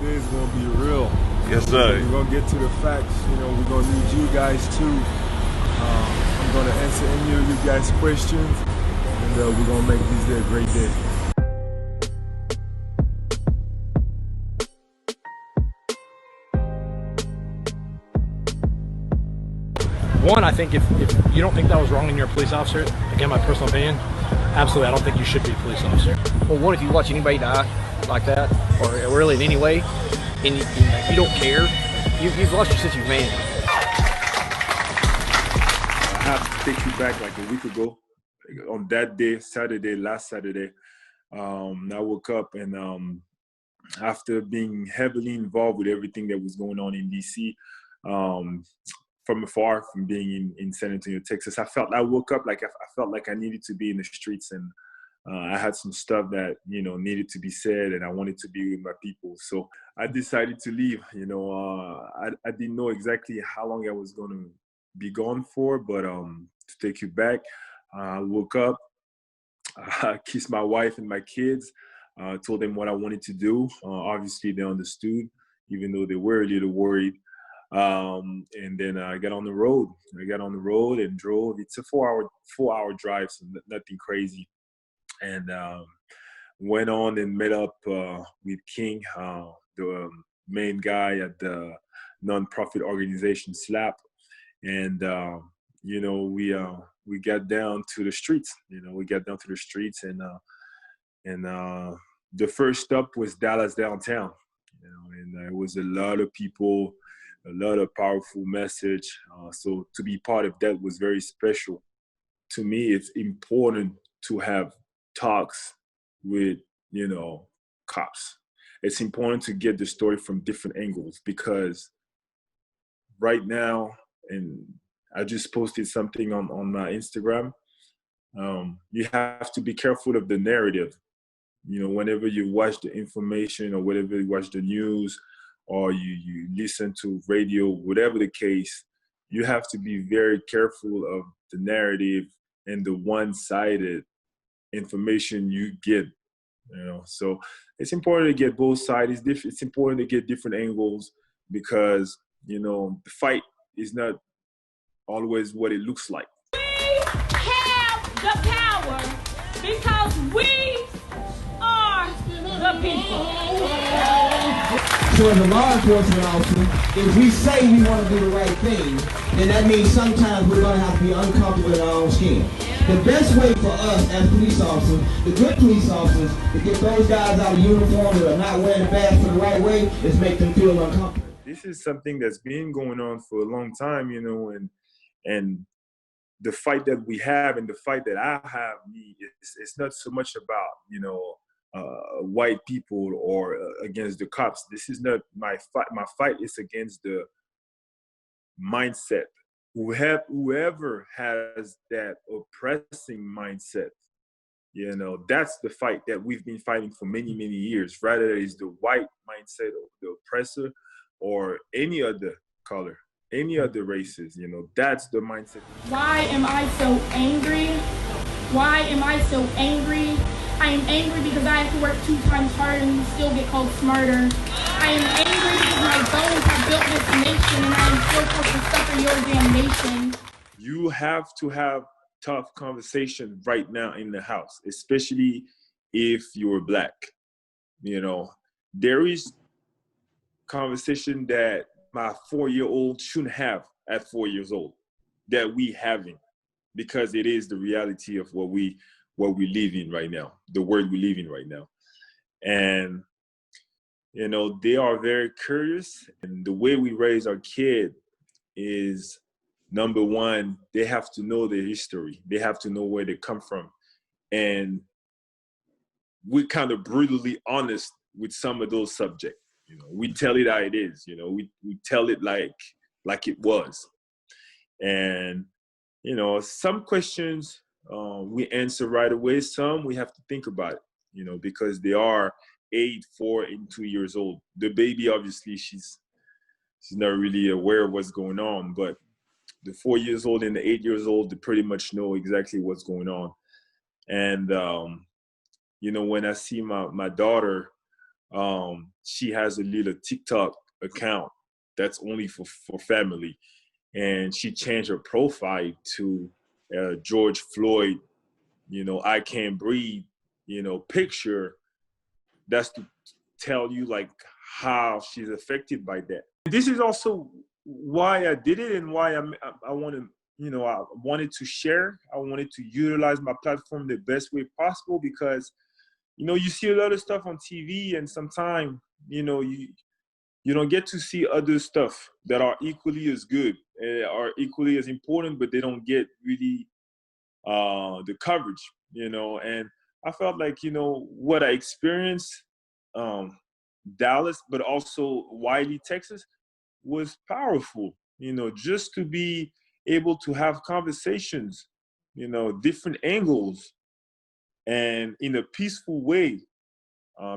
Today is gonna be real. Yes, sir. We're gonna get to the facts. You know, we're gonna need you guys too. I'm gonna answer any of you guys' questions, and we're gonna make this day a great day. One, I think if you don't think that was wrong and you're a police officer, again, my personal opinion, absolutely, I don't think you should be a police officer. Well, what if you watch anybody die like that, or really in any way, and you don't care? You've lost your sense of humanity. I have to take you back like a week ago. On that day, last Saturday, I woke up and after being heavily involved with everything that was going on in DC, from afar, from being in San Antonio, Texas, I woke up like I felt like I needed to be in the streets, and I had some stuff that, you know, needed to be said, and I wanted to be with my people. So I decided to leave. You know, I didn't know exactly how long I was going to be gone for, but to take you back, I woke up, I kissed my wife and my kids, told them what I wanted to do. Obviously, they understood, even though they were a little worried. And then I got on the road. And drove. It's a 4-hour drive, so nothing crazy. And went on and met up with King, the main guy at the nonprofit organization SLAP. And you know, we got down to the streets. And the first stop was Dallas downtown. You know, and it was a lot of people, a lot of powerful message. So to be part of that was very special. To me, it's important to have talks with, you know, cops. It's important to get the story from different angles, because right now, and I just posted something on my Instagram, you have to be careful of the narrative. You know, whenever you watch the information, or whenever you watch the news, or you listen to radio, whatever the case, you have to be very careful of the narrative and the one-sided information you get. You know, so it's important to get both sides. It's important to get different angles, because, you know, the fight is not always what it looks like. We have the power because we are the people. So as a law enforcement officer, if we say we want to do the right thing, then that means sometimes we're going to have to be uncomfortable in our own skin. The best way for us as police officers, the good police officers, to get those guys out of uniform that are not wearing the badge for the right way, is make them feel uncomfortable. This is something that's been going on for a long time, you know, and the fight that we have and the fight that I have, it's not so much about, you know, white people or against the cops. This is not my fight. My fight is against the mindset. Whoever has that oppressing mindset, you know, that's the fight that we've been fighting for many, many years. Rather, it's the white mindset of the oppressor, or any other color, any other races, you know, that's the mindset. Why am I so angry? Why am I so angry? I am angry because I have to work 2 times harder and still get called smarter. I am angry because my bones have built this nation, and I am still forced to suffer your damnation. You have to have tough conversation right now in the house, especially if you're Black. You know, there is conversation that my 4-year-old shouldn't have at 4 years old, that we having, because it is the reality of what we live in right now, the world we live in right now. And, you know, they are very curious. And the way we raise our kid is, number one, they have to know their history. They have to know where they come from. And we're kind of brutally honest with some of those subjects. You know, we tell it how it is. You know, we tell it like it was. And, you know, some questions we answer right away. Some we have to think about it, you know, because they are 8, 4, and 2 years old. The baby, obviously, she's not really aware of what's going on, but the 4 years old and the 8 years old, they pretty much know exactly what's going on. And, you know, when I see my daughter she has a little TikTok account that's only for family. And she changed her profile to George Floyd, I can't breathe, picture. That's to tell you like how she's affected by that. This is also why I did it and why I want to, I wanted to share. I wanted to utilize my platform the best way possible because, you see a lot of stuff on TV and sometimes, you don't get to see other stuff that are equally as good, are equally as important, but they don't get really the coverage, and I felt like, what I experienced, Dallas, but also Wiley, Texas, was powerful, just to be able to have conversations, different angles and in a peaceful way.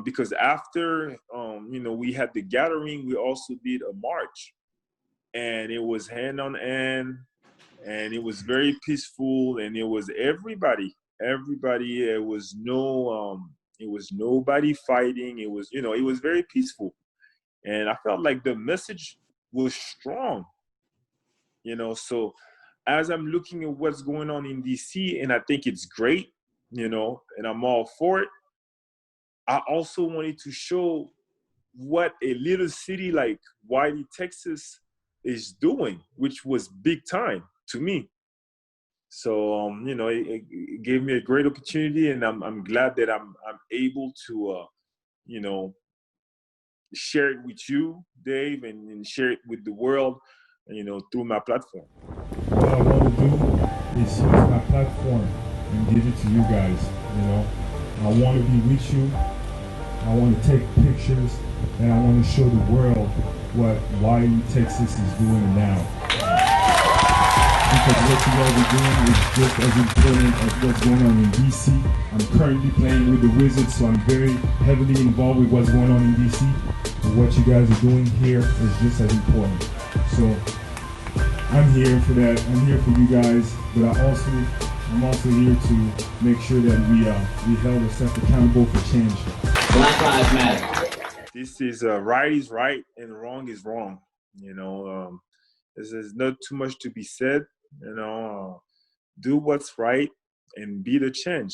Because after, we had the gathering, we also did a march and it was hand on hand and it was very peaceful and it was everybody, it was it was nobody fighting. It was, it was very peaceful. And I felt like the message was strong, so as I'm looking at what's going on in DC, and I think it's great, and I'm all for it, I also wanted to show what a little city like Wiley, Texas is doing, which was big time to me. So, it gave me a great opportunity, and I'm glad that I'm able to, you know, share it with you, Dave, and share it with the world, through my platform. What I want to do is use my platform and give it to you guys. I want to be with you. I want to take pictures, and I want to show the world what Wiley, Texas is doing now. Because what you guys are doing is just as important as what's going on in DC. I'm currently playing with the Wizards, so I'm very heavily involved with what's going on in DC. But what you guys are doing here is just as important. So I'm here for that. I'm here for you guys, but I'm also here to make sure that we held ourselves accountable for change. Black Lives Matter. This is right is right and wrong is wrong. There's not too much to be said. Do what's right and be the change.